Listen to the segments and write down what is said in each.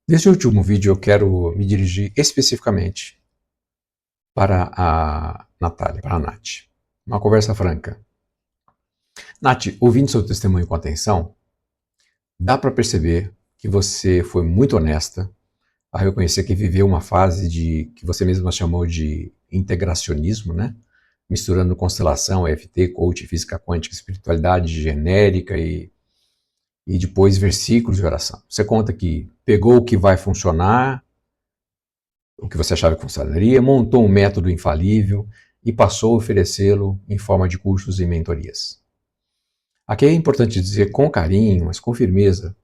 Nesse último vídeo eu quero me dirigir especificamente para a Natália, para a Nath. Uma conversa franca. Nath, ouvindo seu testemunho com atenção, dá para perceber que você foi muito honesta a reconhecer que viveu uma fase de que você mesma chamou de integracionismo, né? Misturando constelação, EFT, coach, física quântica, espiritualidade genérica e depois versículos de oração. Você conta que pegou o que vai funcionar, o que você achava que funcionaria, montou um método infalível e passou a oferecê-lo em forma de cursos e mentorias. Aqui é importante dizer com carinho, mas com firmeza,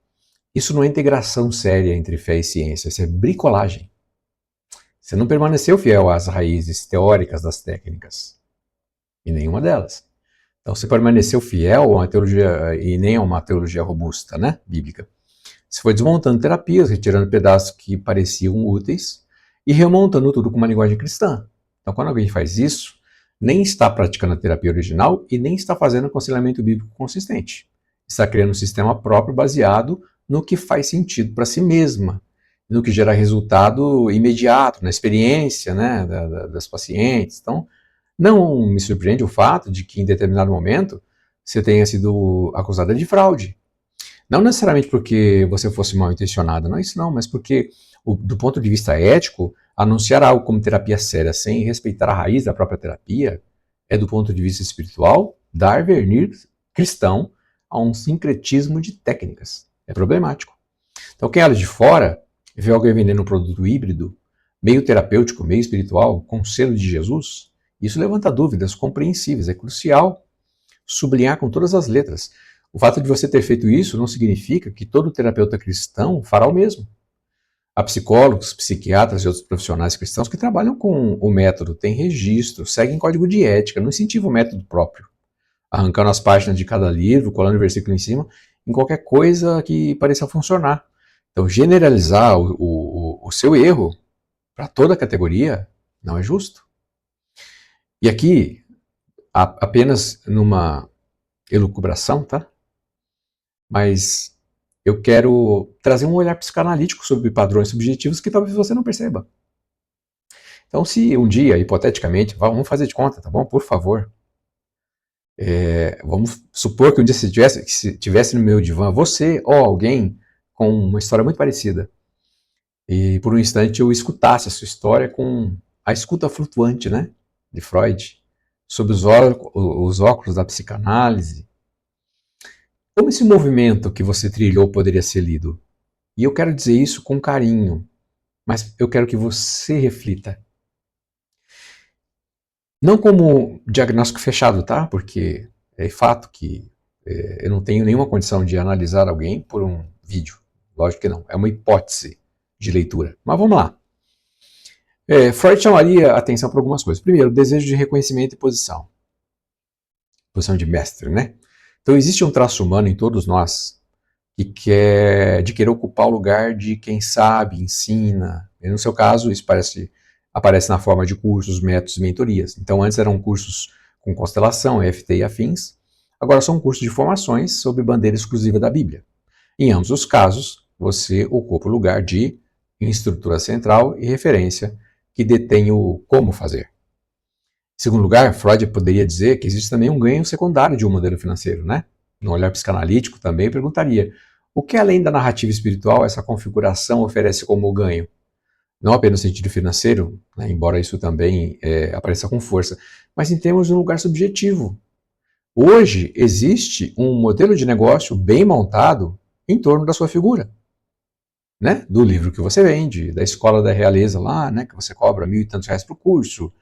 isso não é integração séria entre fé e ciência, isso é bricolagem. Você não permaneceu fiel às raízes teóricas das técnicas, e nenhuma delas. Então você permaneceu fiel a uma teologia, e nem a uma teologia robusta, né, bíblica. Você foi desmontando terapias, retirando pedaços que pareciam úteis e remontando tudo com uma linguagem cristã. Então, quando alguém faz isso, nem está praticando a terapia original e nem está fazendo aconselhamento bíblico consistente. Está criando um sistema próprio baseado no que faz sentido para si mesma, no que gera resultado imediato, na experiência, né, das pacientes. Então, não me surpreende o fato de que, em determinado momento, você tenha sido acusada de fraude. Não necessariamente porque você fosse mal intencionada, não é isso não, mas porque, do ponto de vista ético, anunciar algo como terapia séria sem respeitar a raiz da própria terapia é, do ponto de vista espiritual, dar verniz cristão a um sincretismo de técnicas. É problemático. Então, quem olha de fora vê alguém vendendo um produto híbrido, meio terapêutico, meio espiritual, com o selo de Jesus, isso levanta dúvidas compreensíveis. É crucial sublinhar com todas as letras. O fato de você ter feito isso não significa que todo terapeuta cristão fará o mesmo. Há psicólogos, psiquiatras e outros profissionais cristãos que trabalham com o método, têm registro, seguem código de ética, não incentivam o método próprio, arrancando as páginas de cada livro, colando o versículo em cima, em qualquer coisa que pareça funcionar. Então, generalizar o seu erro para toda a categoria não é justo. E aqui, apenas numa elucubração, tá? Mas eu quero trazer um olhar psicanalítico sobre padrões subjetivos que talvez você não perceba. Então, se um dia, hipoteticamente, vamos fazer de conta, tá bom? Por favor. Vamos supor que um dia se tivesse no meu divã você ou alguém com uma história muito parecida. E por um instante eu escutasse a sua história com a escuta flutuante, né? De Freud, sob os óculos da psicanálise. Como esse movimento que você trilhou poderia ser lido? E eu quero dizer isso com carinho, mas eu quero que você reflita. Não como diagnóstico fechado, tá? Porque é fato que eu não tenho nenhuma condição de analisar alguém por um vídeo. Lógico que não. É uma hipótese de leitura. Mas vamos lá. Freud chamaria atenção para algumas coisas. Primeiro, desejo de reconhecimento e posição. Posição de mestre, né? Então existe um traço humano em todos nós que quer de querer ocupar o lugar de quem sabe, ensina. E no seu caso, isso aparece na forma de cursos, métodos e mentorias. Então antes eram cursos com constelação, EFT e afins. Agora são cursos de formações sob bandeira exclusiva da Bíblia. Em ambos os casos, você ocupa o lugar de instrutora central e referência que detém o como fazer. Em segundo lugar, Freud poderia dizer que existe também um ganho secundário de um modelo financeiro, né? No olhar psicanalítico também perguntaria: o que além da narrativa espiritual essa configuração oferece como ganho? Não apenas no sentido financeiro, né, embora isso também apareça com força, mas em termos de um lugar subjetivo. Hoje existe um modelo de negócio bem montado em torno da sua figura, né? Do livro que você vende, da escola da realeza lá, né, que você cobra R$ 1.000 por curso,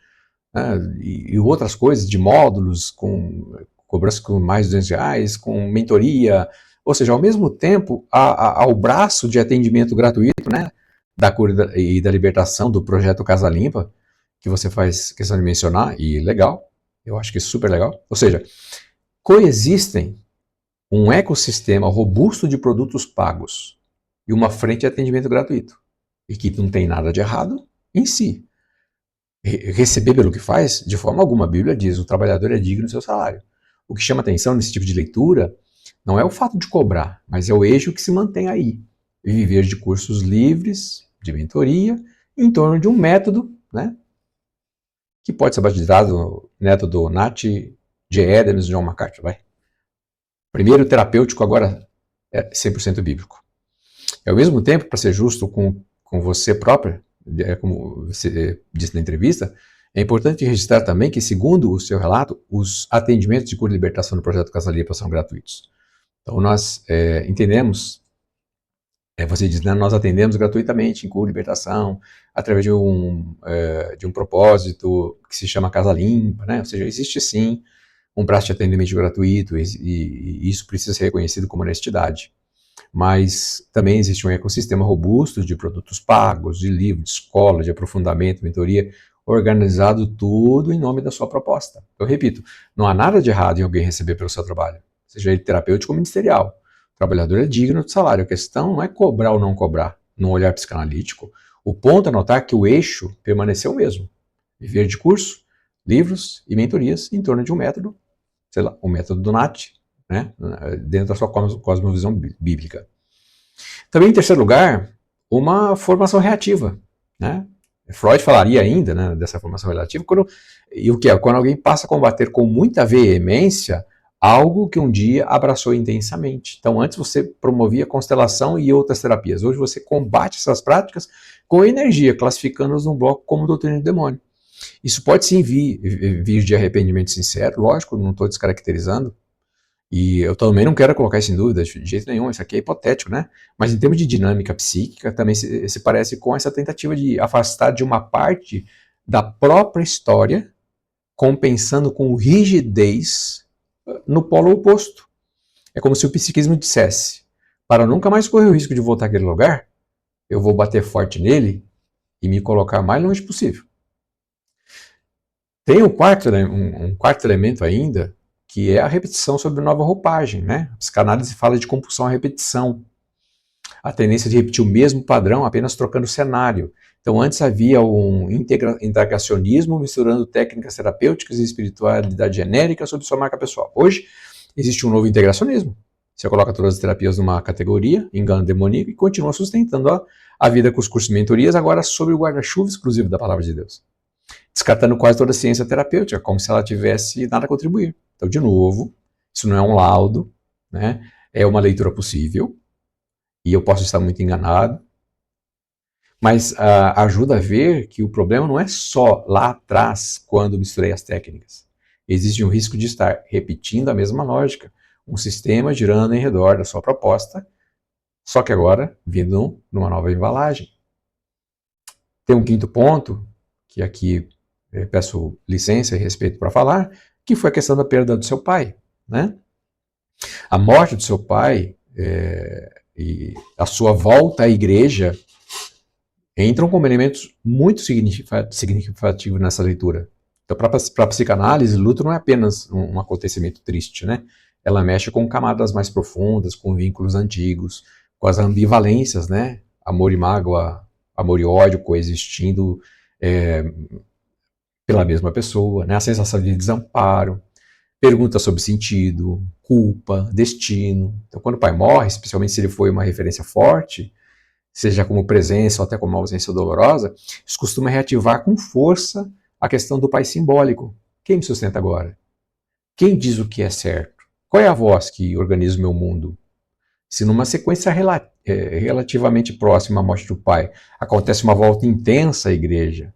né, e outras coisas de módulos com cobrança com mais de R$ 200, com mentoria, ou seja, ao mesmo tempo, ao braço de atendimento gratuito, né, da cura e da libertação do projeto Casa Limpa, que você faz questão de mencionar, e legal, eu acho que é super legal. Ou seja, coexistem um ecossistema robusto de produtos pagos e uma frente de atendimento gratuito, e que não tem nada de errado em si. Receber pelo que faz, de forma alguma, a Bíblia diz, o trabalhador é digno do seu salário. O que chama atenção nesse tipo de leitura não é o fato de cobrar, mas é o eixo que se mantém aí. e viver de cursos livres, de mentoria, em torno de um método, né, que pode ser batizado método Nat, J. Adams, John MacArthur, vai. Primeiro terapêutico, agora é 100% bíblico. E ao mesmo tempo, para ser justo com você própria, como você disse na entrevista, é importante registrar também que, segundo o seu relato, os atendimentos de cura e libertação do Projeto Casa Limpa são gratuitos. Então nós entendemos, você diz, né, nós atendemos gratuitamente em cura e libertação, através de um propósito que se chama Casa Limpa, né? Ou seja, existe sim um braço de atendimento gratuito e isso precisa ser reconhecido como honestidade. Mas também existe um ecossistema robusto de produtos pagos, de livros, de escola, de aprofundamento, mentoria, organizado tudo em nome da sua proposta. Eu repito, não há nada de errado em alguém receber pelo seu trabalho, seja ele terapêutico ou ministerial. O trabalhador é digno de salário. A questão não é cobrar ou não cobrar, num olhar psicanalítico. O ponto é notar que o eixo permaneceu o mesmo. Viver de curso, livros e mentorias em torno de um método, sei lá, o método do Nat, né, dentro da sua cosmovisão bíblica. Também, em terceiro lugar, uma formação reativa, né? Freud falaria ainda, né, dessa formação relativa, quando alguém passa a combater com muita veemência algo que um dia abraçou intensamente. Então, antes você promovia constelação e outras terapias. Hoje você combate essas práticas com energia, classificando-as num bloco como doutrina do demônio. Isso pode sim vir de arrependimento sincero, lógico, não estou descaracterizando, e eu também não quero colocar isso em dúvida de jeito nenhum, isso aqui é hipotético, né? Mas em termos de dinâmica psíquica, também se parece com essa tentativa de afastar de uma parte da própria história, compensando com rigidez no polo oposto. É como se o psiquismo dissesse, para nunca mais correr o risco de voltar àquele lugar, eu vou bater forte nele e me colocar mais longe possível. Tem um quarto elemento ainda, que é a repetição sobre nova roupagem, né? A psicanálise fala de compulsão à repetição. A tendência de repetir o mesmo padrão, apenas trocando o cenário. Então, antes havia um integracionismo misturando técnicas terapêuticas e espiritualidade genérica sob sua marca pessoal. Hoje, existe um novo integracionismo. Você coloca todas as terapias numa categoria, engano demoníaco, e continua sustentando a vida com os cursos de mentorias, agora sob o guarda-chuva exclusivo da Palavra de Deus. Descartando quase toda a ciência terapêutica, como se ela tivesse nada a contribuir. Então, de novo, isso não é um laudo, né? É uma leitura possível, e eu posso estar muito enganado, mas ajuda a ver que o problema não é só lá atrás, quando misturei as técnicas. Existe um risco de estar repetindo a mesma lógica, um sistema girando em redor da sua proposta, só que agora vindo numa nova embalagem. Tem um quinto ponto, que aqui peço licença e respeito para falar, que foi a questão da perda do seu pai, né? A morte do seu pai e a sua volta à igreja entram como elementos muito significativos nessa leitura. Então, para a psicanálise, luto não é apenas um acontecimento triste, né? Ela mexe com camadas mais profundas, com vínculos antigos, com as ambivalências, né? Amor e mágoa, amor e ódio coexistindo pela mesma pessoa, né? A sensação de desamparo, perguntas sobre sentido, culpa, destino. Então, quando o pai morre, especialmente se ele foi uma referência forte, seja como presença ou até como ausência dolorosa, isso costuma reativar com força a questão do pai simbólico. Quem me sustenta agora? Quem diz o que é certo? Qual é a voz que organiza o meu mundo? Se numa sequência relativamente próxima à morte do pai acontece uma volta intensa à igreja,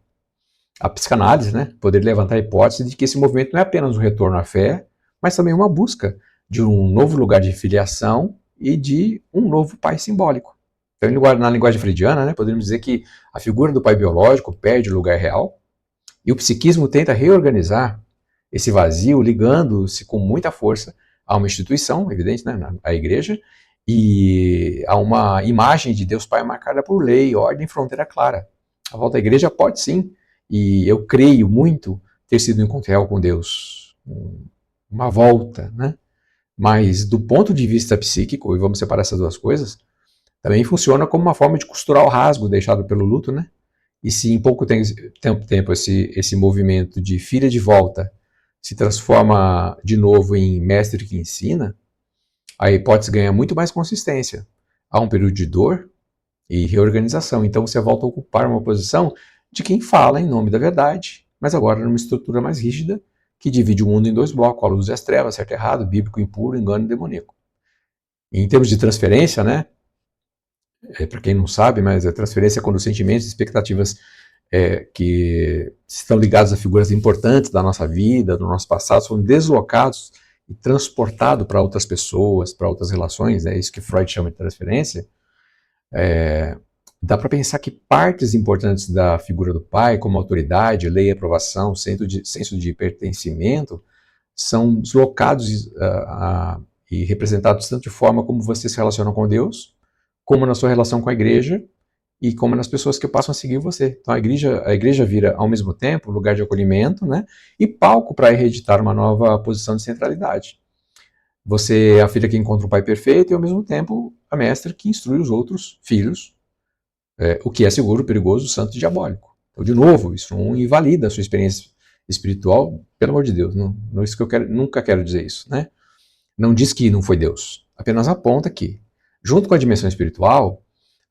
a psicanálise, né, poderia levantar a hipótese de que esse movimento não é apenas um retorno à fé, mas também uma busca de um novo lugar de filiação e de um novo pai simbólico. Então, na linguagem freudiana, né, poderíamos dizer que a figura do pai biológico perde o lugar real e o psiquismo tenta reorganizar esse vazio, ligando-se com muita força a uma instituição, evidente, né, a igreja, e a uma imagem de Deus Pai marcada por lei, ordem e fronteira clara. A volta à igreja pode sim, e eu creio muito, ter sido um encontro real com Deus, uma volta, né? Mas do ponto de vista psíquico, e vamos separar essas duas coisas, também funciona como uma forma de costurar o rasgo deixado pelo luto, né? E se em pouco tempo esse movimento de filha de volta se transforma de novo em mestre que ensina, a hipótese ganha muito mais consistência. Há um período de dor, e reorganização. Então você volta a ocupar uma posição de quem fala em nome da verdade, mas agora numa estrutura mais rígida, que divide o mundo em dois blocos, a luz e as trevas, certo e errado, bíblico e impuro, engano e demoníaco. E em termos de transferência, né, para quem não sabe, mas a transferência é quando os sentimentos e expectativas que estão ligados a figuras importantes da nossa vida, do nosso passado, são deslocados e transportados para outras pessoas, para outras relações, é isso que Freud chama de transferência. Dá para pensar que partes importantes da figura do pai, como autoridade, lei, aprovação, senso de pertencimento, são deslocados e representados tanto de forma como você se relaciona com Deus, como na sua relação com a igreja, e como nas pessoas que passam a seguir você. Então a igreja vira, ao mesmo tempo, lugar de acolhimento, né, e palco para hereditar uma nova posição de centralidade. Você é a filha que encontra o pai perfeito e, ao mesmo tempo, a mestra que instrui os outros filhos, o que é seguro, perigoso, santo e diabólico. Então, de novo, isso não invalida a sua experiência espiritual, pelo amor de Deus, não é isso que eu quero, nunca quero dizer isso, né? Não diz que não foi Deus, apenas aponta que, junto com a dimensão espiritual,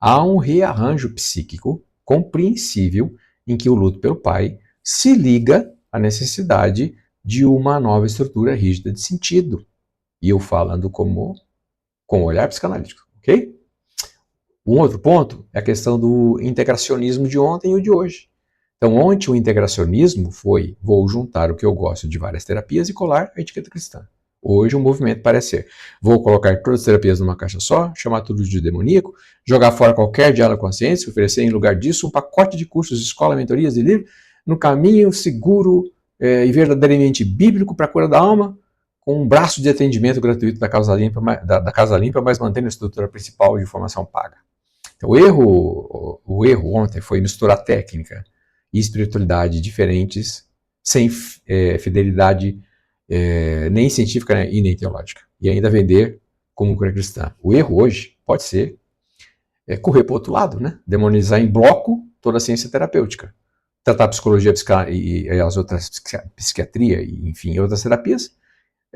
há um rearranjo psíquico compreensível em que o luto pelo pai se liga à necessidade de uma nova estrutura rígida de sentido. E eu falando com o olhar psicanalítico, ok? Um outro ponto é a questão do integracionismo de ontem e o de hoje. Então, ontem o integracionismo foi: vou juntar o que eu gosto de várias terapias e colar a etiqueta cristã. Hoje o movimento parece ser: vou colocar todas as terapias numa caixa só, chamar tudo de demoníaco, jogar fora qualquer diálogo com a consciência, oferecer em lugar disso um pacote de cursos de escola, mentorias e livros no caminho seguro e verdadeiramente bíblico para a cura da alma, com um braço de atendimento gratuito da Casa Limpa, mas mantendo a estrutura principal de formação paga. Então, o erro ontem foi misturar técnica e espiritualidade diferentes, sem fidelidade nem científica, né, e nem teológica. E ainda vender como cura cristã. O erro hoje pode ser correr para o outro lado, né? Demonizar em bloco toda a ciência terapêutica. Tratar a psicologia e as outras, psiquiatria e, enfim, outras terapias,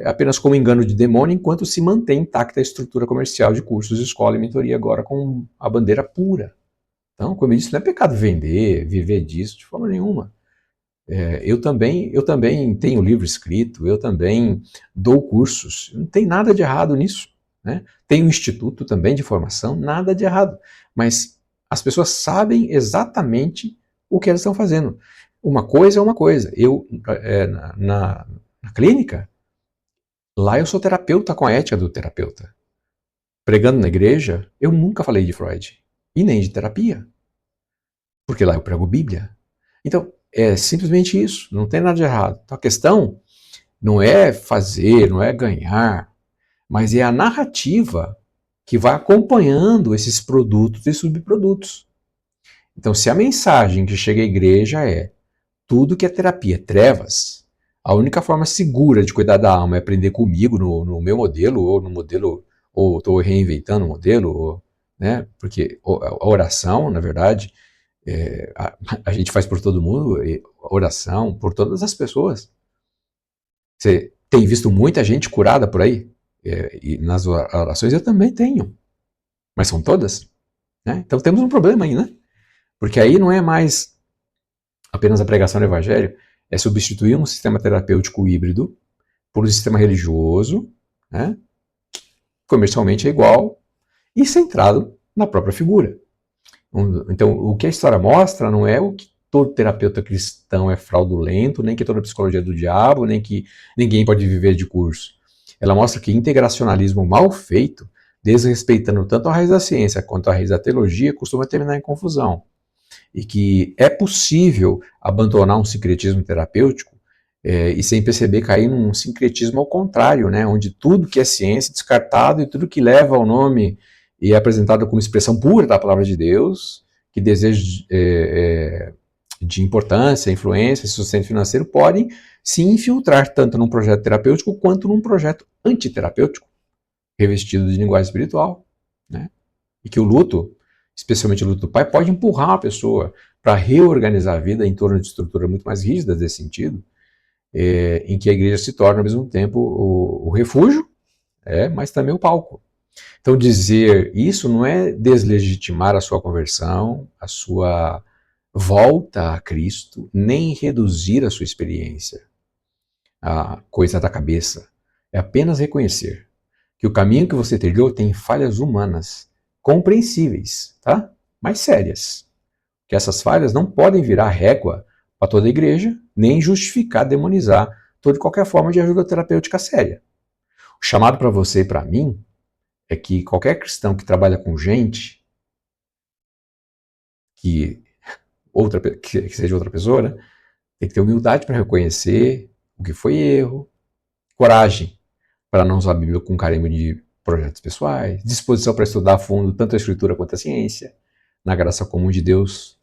apenas como engano de demônio, enquanto se mantém intacta a estrutura comercial de cursos, escola e mentoria, agora com a bandeira pura. Então, como eu disse, não é pecado vender, viver disso, de forma nenhuma. Eu também tenho livro escrito, eu também dou cursos, não tem nada de errado nisso, né? Tem um instituto também de formação, nada de errado, mas as pessoas sabem exatamente o que elas estão fazendo. Uma coisa é uma coisa, eu na clínica, lá eu sou terapeuta com a ética do terapeuta. Pregando na igreja, eu nunca falei de Freud, e nem de terapia, porque lá eu prego Bíblia. Então, é simplesmente isso, não tem nada de errado. Então a questão não é fazer, não é ganhar, mas é a narrativa que vai acompanhando esses produtos e subprodutos. Então, se a mensagem que chega à igreja é: tudo que é terapia é trevas, a única forma segura de cuidar da alma é aprender comigo no meu modelo, ou no modelo, ou estou reinventando o modelo, né? Porque a oração, na verdade, a gente faz por todo mundo, oração por todas as pessoas. Você tem visto muita gente curada por aí? E nas orações eu também tenho. Mas são todas? Né? Então temos um problema aí, né? Porque aí não é mais apenas a pregação do evangelho, é substituir um sistema terapêutico híbrido por um sistema religioso, né? Comercialmente é igual e centrado na própria figura. Então, o que a história mostra não é o que todo terapeuta cristão é fraudulento, nem que toda psicologia é do diabo, nem que ninguém pode viver de curso. Ela mostra que integracionalismo mal feito, desrespeitando tanto a raiz da ciência quanto a raiz da teologia, costuma terminar em confusão. E que é possível abandonar um sincretismo terapêutico e sem perceber cair num sincretismo ao contrário, né, onde tudo que é ciência é descartado e tudo que leva ao nome e é apresentado como expressão pura da palavra de Deus, que desejo de importância, influência, sustento financeiro, podem se infiltrar tanto num projeto terapêutico quanto num projeto antiterapêutico, revestido de linguagem espiritual, né? E que o luto, especialmente o luto do pai, pode empurrar a pessoa para reorganizar a vida em torno de estruturas muito mais rígidas desse sentido, em que a igreja se torna, ao mesmo tempo, o refúgio, mas também o palco. Então dizer isso não é deslegitimar a sua conversão, a sua volta a Cristo, nem reduzir a sua experiência a coisa da cabeça. É apenas reconhecer que o caminho que você trilhou tem falhas humanas, compreensíveis, tá? Mas sérias. Que essas falhas não podem virar régua para toda a igreja, nem justificar, demonizar toda e qualquer forma de ajuda terapêutica séria. O chamado para você e para mim é que qualquer cristão que trabalha com gente, que seja outra pessoa, né, tem que ter humildade para reconhecer o que foi erro, coragem para não usar a Bíblia com carimbo de projetos pessoais, disposição para estudar a fundo tanto a Escritura quanto a ciência, na graça comum de Deus,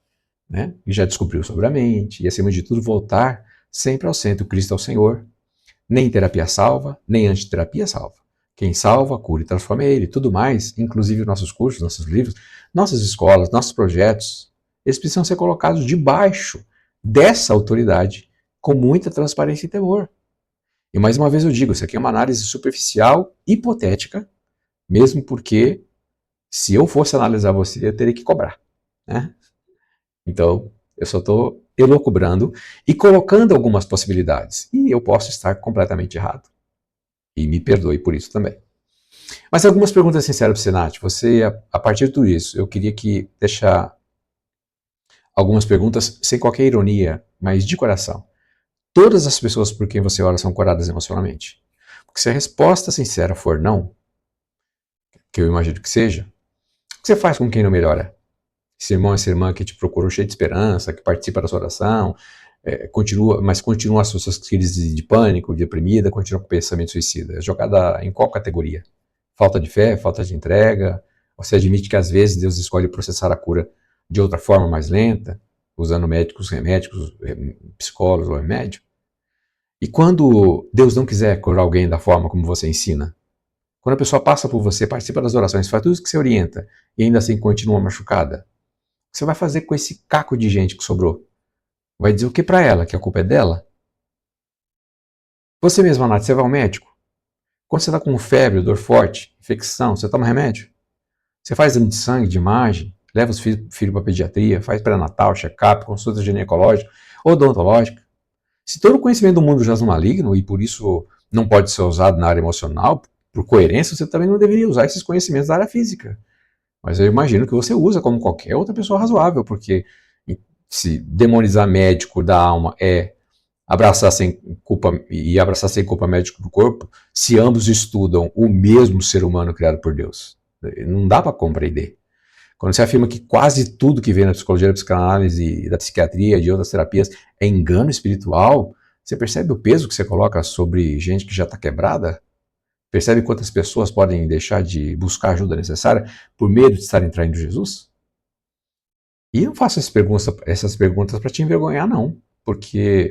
né, e já descobriu sobre a mente, e acima de tudo voltar sempre ao centro, Cristo é o Senhor. Nem terapia salva, nem antiterapia salva. Quem salva, cura e transforma ele. Tudo mais, inclusive nossos cursos, nossos livros, nossas escolas, nossos projetos, eles precisam ser colocados debaixo dessa autoridade com muita transparência e temor. E mais uma vez eu digo, isso aqui é uma análise superficial, hipotética, mesmo porque se eu fosse analisar você, eu teria que cobrar, né? Então, eu só estou elucubrando e colocando algumas possibilidades. E eu posso estar completamente errado. E me perdoe por isso também. Mas algumas perguntas sinceras para o Senat. Você, a partir de tudo isso, eu queria que deixar algumas perguntas sem qualquer ironia, mas de coração. Todas as pessoas por quem você ora são curadas emocionalmente? Porque se a resposta sincera for não, que eu imagino que seja, o que você faz com quem não melhora? Esse irmão, essa irmã que te procurou cheio de esperança, que participa da sua oração, continua as suas crises de pânico, deprimida, continua com pensamento suicida. É jogada em qual categoria? Falta de fé, falta de entrega? Você admite que às vezes Deus escolhe processar a cura de outra forma mais lenta, usando médicos, remédios, psicólogos ou remédio? E quando Deus não quiser curar alguém da forma como você ensina? Quando a pessoa passa por você, participa das orações, faz tudo o que você orienta e ainda assim continua machucada? O que você vai fazer com esse caco de gente que sobrou? Vai dizer o que para ela? Que a culpa é dela? Você mesma, Nath, você vai ao médico? Quando você está com febre, dor forte, infecção, você toma remédio? Você faz exame de sangue, de imagem, leva os filhos para pediatria, faz pré-natal, check-up, consulta ginecológica, odontológica. Se todo o conhecimento do mundo jaz no maligno e por isso não pode ser usado na área emocional, por coerência, você também não deveria usar esses conhecimentos da área física. Mas eu imagino que você usa como qualquer outra pessoa razoável, porque se demonizar médico da alma é abraçar sem culpa médico do corpo, se ambos estudam o mesmo ser humano criado por Deus. Não dá para compreender. Quando você afirma que quase tudo que vem na psicologia, da psicanálise, da psiquiatria, de outras terapias é engano espiritual, você percebe o peso que você coloca sobre gente que já está quebrada? Percebe quantas pessoas podem deixar de buscar a ajuda necessária por medo de estarem traindo Jesus? E não faço essas perguntas para te envergonhar, não.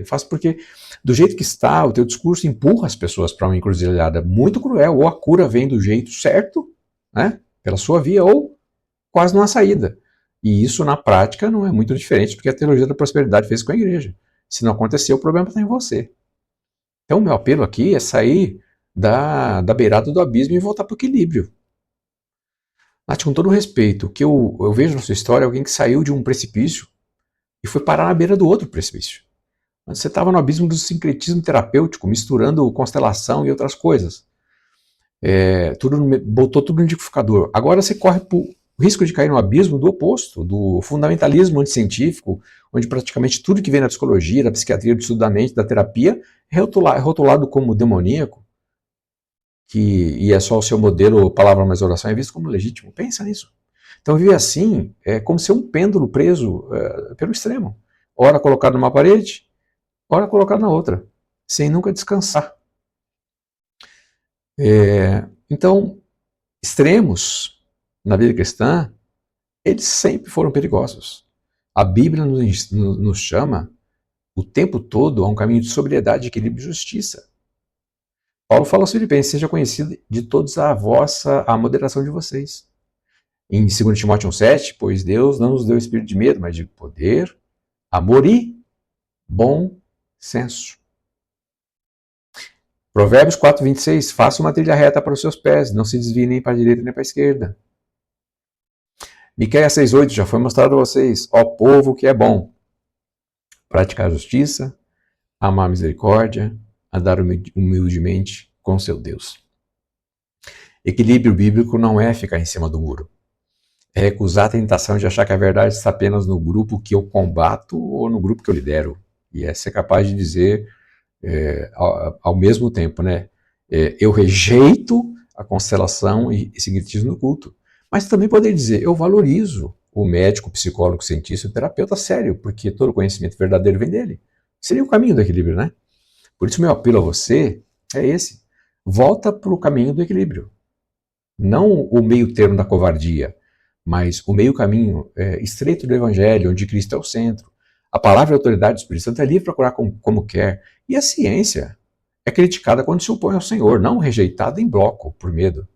Faço porque, do jeito que está, o teu discurso empurra as pessoas para uma encruzilhada muito cruel. Ou a cura vem do jeito certo, né, pela sua via, ou quase não há saída. E isso, na prática, não é muito diferente do que a teologia da prosperidade fez com a igreja. Se não acontecer, o problema está em você. Então, o meu apelo aqui é sair da beirada do abismo e voltar para o equilíbrio. Nath, com todo respeito, o que eu vejo na sua história é alguém que saiu de um precipício e foi parar na beira do outro precipício. Você estava no abismo do sincretismo terapêutico, misturando constelação e outras coisas. Botou tudo no liquidificador. Agora você corre o risco de cair no abismo do oposto, do fundamentalismo anticientífico, onde praticamente tudo que vem da psicologia, da psiquiatria, do estudo da mente, da terapia, é rotulado como demoníaco, e é só o seu modelo, palavra mais oração, é visto como legítimo. Pensa nisso. Então viver assim é como ser um pêndulo preso pelo extremo. Ora colocado numa parede, ora colocado na outra, sem nunca descansar. Então, extremos na vida cristã, eles sempre foram perigosos. A Bíblia nos chama o tempo todo a um caminho de sobriedade, equilíbrio e justiça. Paulo fala aos Filipenses: seja conhecido de todos a moderação de vocês. Em 2 Timóteo 1,7, pois Deus não nos deu espírito de medo, mas de poder, amor e bom senso. Provérbios 4:26, faça uma trilha reta para os seus pés, não se desvie nem para a direita nem para a esquerda. Miqueias 6:8, já foi mostrado a vocês, ó povo que é bom, praticar a justiça, amar a misericórdia, andar humildemente com seu Deus. Equilíbrio bíblico não é ficar em cima do muro. É recusar a tentação de achar que a verdade está apenas no grupo que eu combato ou no grupo que eu lidero. E é ser capaz de dizer ao mesmo tempo, né? Eu rejeito a constelação e sincretismo no culto. Mas também poder dizer, eu valorizo o médico, o psicólogo, o cientista, o terapeuta sério, porque todo conhecimento verdadeiro vem dele. Seria o caminho do equilíbrio, né? Por isso meu apelo a você é esse. Volta para o caminho do equilíbrio. Não o meio termo da covardia, mas o meio caminho estreito do Evangelho, onde Cristo é o centro. A palavra e a autoridade do Espírito Santo é livre para curar como quer. E a ciência é criticada quando se opõe ao Senhor, não rejeitada em bloco, por medo.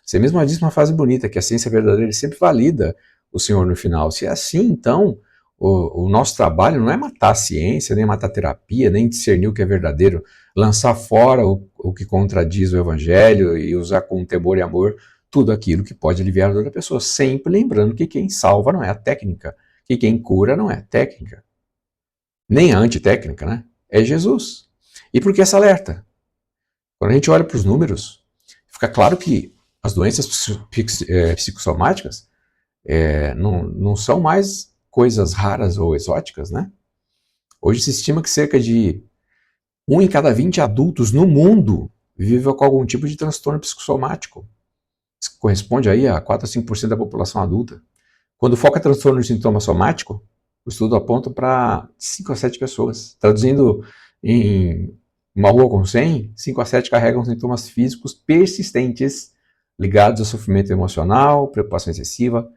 Você mesmo disse uma frase bonita, que a ciência verdadeira sempre valida o Senhor no final. Se é assim, então, o nosso trabalho não é matar a ciência, nem matar a terapia, nem discernir o que é verdadeiro, lançar fora o que contradiz o Evangelho e usar com temor e amor tudo aquilo que pode aliviar a dor da pessoa, sempre lembrando que quem salva não é a técnica, que quem cura não é a técnica, nem a antitécnica, né? É Jesus. E por que essa alerta? Quando a gente olha para os números, fica claro que as doenças psicossomáticas não são mais coisas raras ou exóticas, né? Hoje se estima que cerca de 1 em cada 20 adultos no mundo vive com algum tipo de transtorno psicossomático. Isso corresponde aí a 4 a 5% da população adulta. Quando foca transtorno de sintoma somático, o estudo aponta para 5 a 7 pessoas. Traduzindo em uma rua com 100, 5 a 7 carregam sintomas físicos persistentes ligados ao sofrimento emocional, preocupação excessiva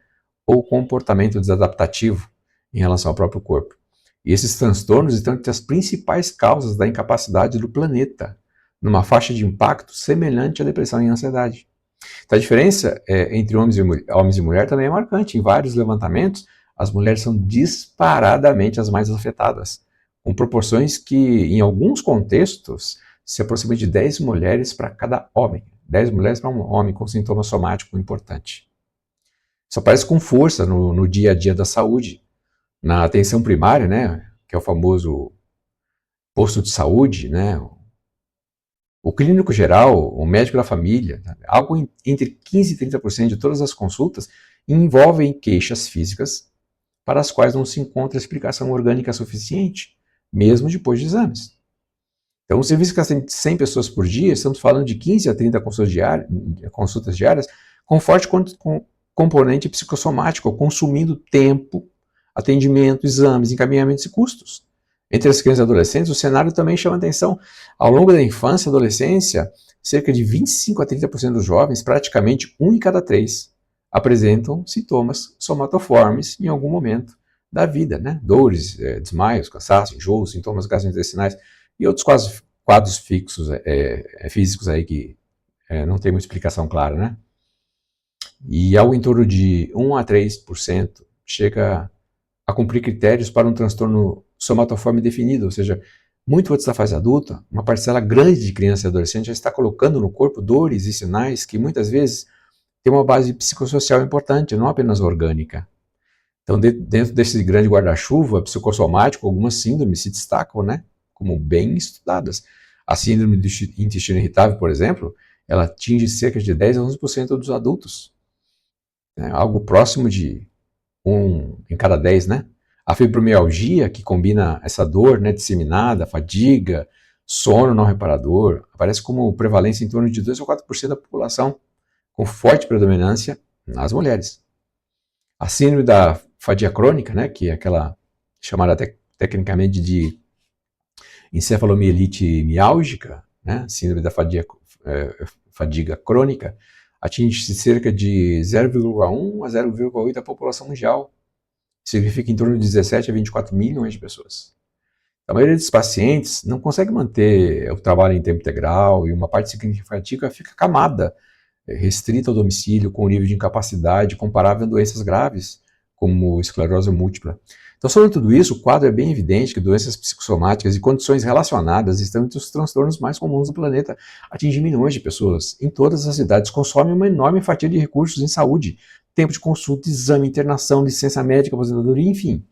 ou comportamento desadaptativo em relação ao próprio corpo. E esses transtornos estão entre as principais causas da incapacidade do planeta, numa faixa de impacto semelhante à depressão e à ansiedade. Então, a diferença entre homens e mulher também é marcante. Em vários levantamentos, as mulheres são disparadamente as mais afetadas, com proporções que, em alguns contextos, se aproximam de 10 mulheres para cada homem. 10 mulheres para um homem com sintoma somático importante. Isso aparece com força no dia a dia da saúde, na atenção primária, né, que é o famoso posto de saúde, né, o clínico geral, o médico da família, algo entre 15% e 30% de todas as consultas envolvem queixas físicas para as quais não se encontra explicação orgânica suficiente, mesmo depois de exames. Então, o serviço que atende 100 pessoas por dia, estamos falando de 15 a 30 consultas diárias com forte componente psicossomático, consumindo tempo, atendimento, exames, encaminhamentos e custos. Entre as crianças e adolescentes, o cenário também chama atenção. Ao longo da infância e adolescência, cerca de 25 a 30% dos jovens, praticamente 1 em cada 3, apresentam sintomas somatoformes em algum momento da vida, né? Dores, desmaios, cansaço, enjoo, sintomas gastrointestinais e outros quadros físicos aí que não tem uma explicação clara, né? E algo em torno de 1 a 3% chega a cumprir critérios para um transtorno somatoforme definido, ou seja, muito antes da fase adulta, uma parcela grande de criança e adolescente já está colocando no corpo dores e sinais que muitas vezes têm uma base psicossocial importante, não apenas orgânica. Então, dentro desse grande guarda-chuva psicossomático, algumas síndromes se destacam, né, como bem estudadas. A síndrome do intestino irritável, por exemplo, ela atinge cerca de 10 a 11% dos adultos. Algo próximo de 1 em cada 10, né? A fibromialgia, que combina essa dor, né, disseminada, fadiga, sono não reparador, aparece como prevalência em torno de 2 ou 4% da população, com forte predominância nas mulheres. A síndrome da fadiga crônica, né, que é aquela chamada tecnicamente de encefalomielite miálgica, né, síndrome da fadiga crônica, atinge cerca de 0,1 a 0,8 da população mundial. Significa em torno de 17 a 24 milhões de pessoas. A maioria desses pacientes não consegue manter o trabalho em tempo integral e uma parte significativa fica acamada, restrita ao domicílio, com um nível de incapacidade comparável a doenças graves, como esclerose múltipla. Então, sobre tudo isso, o quadro é bem evidente que doenças psicossomáticas e condições relacionadas estão entre os transtornos mais comuns do planeta, atingem milhões de pessoas. Em todas as idades, consomem uma enorme fatia de recursos em saúde, tempo de consulta, exame, internação, licença médica, aposentadoria, enfim.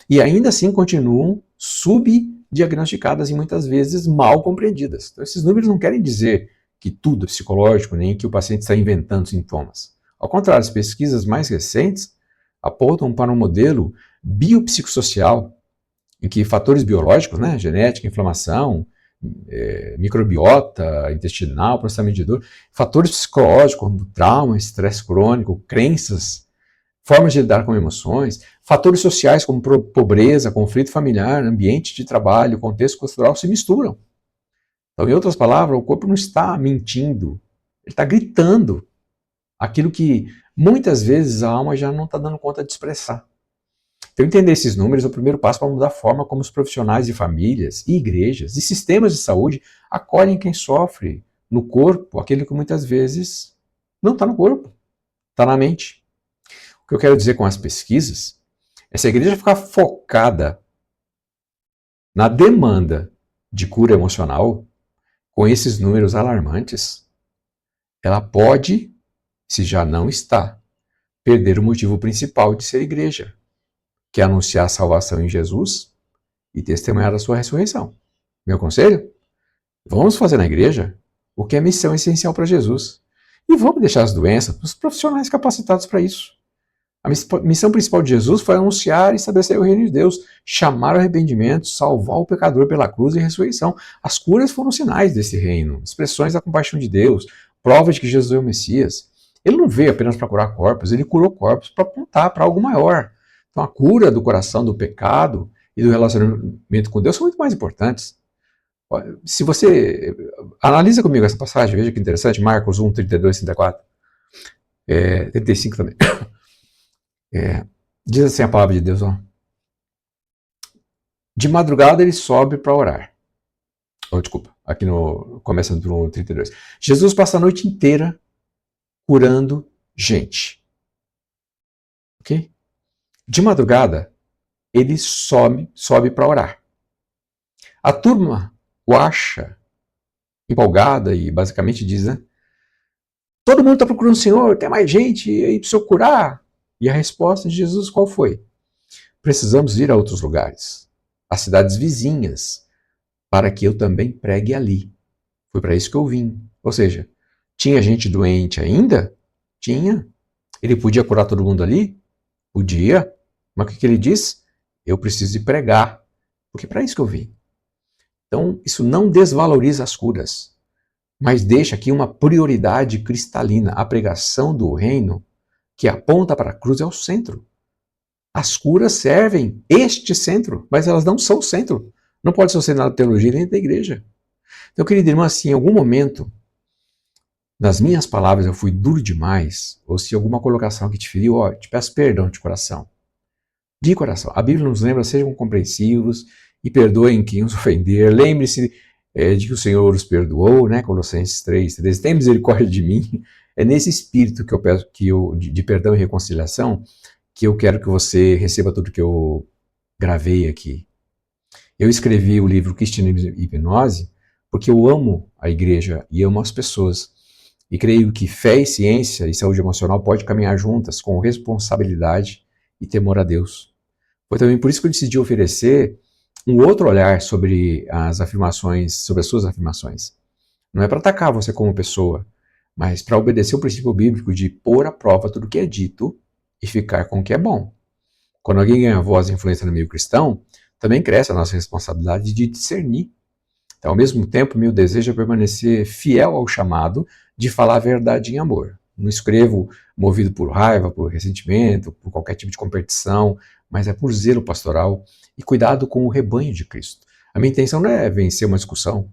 E ainda assim continuam subdiagnosticadas e muitas vezes mal compreendidas. Então, esses números não querem dizer que tudo é psicológico, nem que o paciente está inventando sintomas. Ao contrário, as pesquisas mais recentes apontam para um modelo biopsicossocial em que fatores biológicos, né, genética, inflamação, microbiota intestinal, processamento de dor, fatores psicológicos como trauma, estresse crônico, crenças, formas de lidar com emoções, fatores sociais como pobreza, conflito familiar, ambiente de trabalho, contexto cultural se misturam. Então, em outras palavras, o corpo não está mentindo, ele está gritando aquilo que muitas vezes a alma já não está dando conta de expressar. Então, entender esses números é o primeiro passo para mudar a forma como os profissionais de famílias e igrejas e sistemas de saúde acolhem quem sofre no corpo, aquilo que muitas vezes não está no corpo, está na mente. O que eu quero dizer com as pesquisas é se a igreja ficar focada na demanda de cura emocional, com esses números alarmantes, ela pode, se já não está, perder o motivo principal de ser igreja, que é anunciar a salvação em Jesus e testemunhar a sua ressurreição. Meu conselho? Vamos fazer na igreja o que é missão essencial para Jesus. E vamos deixar as doenças para os profissionais capacitados para isso. A missão principal de Jesus foi anunciar e estabelecer o reino de Deus, chamar o arrependimento, salvar o pecador pela cruz e ressurreição. As curas foram sinais desse reino, expressões da compaixão de Deus, provas de que Jesus é o Messias. Ele não veio apenas para curar corpos, ele curou corpos para apontar para algo maior. Então a cura do coração, do pecado e do relacionamento com Deus são muito mais importantes. Se você analisa comigo essa passagem, veja que interessante, Marcos 1, 32, 34, 35 também. Diz assim a palavra de Deus, ó. De madrugada ele sobe para orar. Desculpa, aqui começa no 32. Jesus passa a noite inteira curando gente. Ok? De madrugada ele sobe para orar. A turma o acha empolgada e basicamente diz, né? Todo mundo está procurando o Senhor, tem mais gente aí para o Senhor curar. E a resposta de Jesus qual foi? Precisamos ir a outros lugares, a cidades vizinhas, para que eu também pregue ali. Foi para isso que eu vim. Ou seja, tinha gente doente ainda? Tinha. Ele podia curar todo mundo ali? Podia. Mas o que ele diz? Eu preciso ir pregar, porque é para isso que eu vim. Então, isso não desvaloriza as curas, mas deixa aqui uma prioridade cristalina. A pregação do reino, que aponta para a cruz, é o centro. As curas servem este centro, mas elas não são o centro. Não pode ser o centro da teologia nem da igreja. Então, querido irmão, se em algum momento, nas minhas palavras, eu fui duro demais, ou se alguma colocação que te feriu, te peço perdão de coração. De coração. A Bíblia nos lembra, sejam compreensivos e perdoem quem os ofender. Lembre-se de que o Senhor os perdoou, né? Colossenses 3:13. Tem misericórdia de mim. É nesse espírito que eu peço de perdão e reconciliação que eu quero que você receba tudo que eu gravei aqui. Eu escrevi o livro Cristianismo e Hipnose porque eu amo a igreja e amo as pessoas. E creio que fé e ciência e saúde emocional podem caminhar juntas com responsabilidade e temor a Deus. Foi também por isso que eu decidi oferecer um outro olhar sobre as afirmações, sobre as suas afirmações. Não é para atacar você como pessoa, mas para obedecer o princípio bíblico de pôr à prova tudo o que é dito e ficar com o que é bom. Quando alguém ganha voz e influência no meio cristão, também cresce a nossa responsabilidade de discernir. Então, ao mesmo tempo, meu desejo é permanecer fiel ao chamado de falar a verdade em amor. Não escrevo movido por raiva, por ressentimento, por qualquer tipo de competição, mas é por zelo pastoral e cuidado com o rebanho de Cristo. A minha intenção não é vencer uma discussão.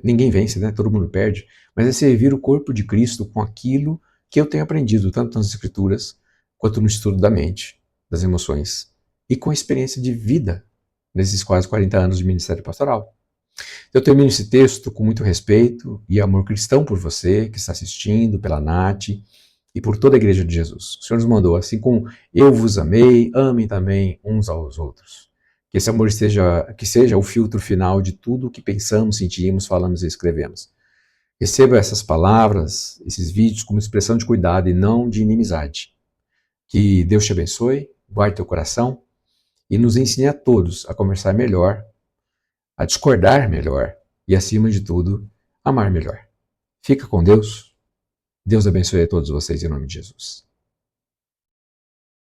Ninguém vence, né? Todo mundo perde. Mas é servir o corpo de Cristo com aquilo que eu tenho aprendido, tanto nas Escrituras, quanto no estudo da mente, das emoções, e com a experiência de vida nesses quase 40 anos de ministério pastoral. Eu termino esse texto com muito respeito e amor cristão por você que está assistindo, pela Nath, e por toda a igreja de Jesus. O Senhor nos mandou, assim como eu vos amei, amem também uns aos outros. Que esse amor que seja o filtro final de tudo o que pensamos, sentimos, falamos e escrevemos. Receba essas palavras, esses vídeos como expressão de cuidado e não de inimizade. Que Deus te abençoe, guarde teu coração e nos ensine a todos a conversar melhor, a discordar melhor e, acima de tudo, amar melhor. Fica com Deus. Deus abençoe a todos vocês em nome de Jesus.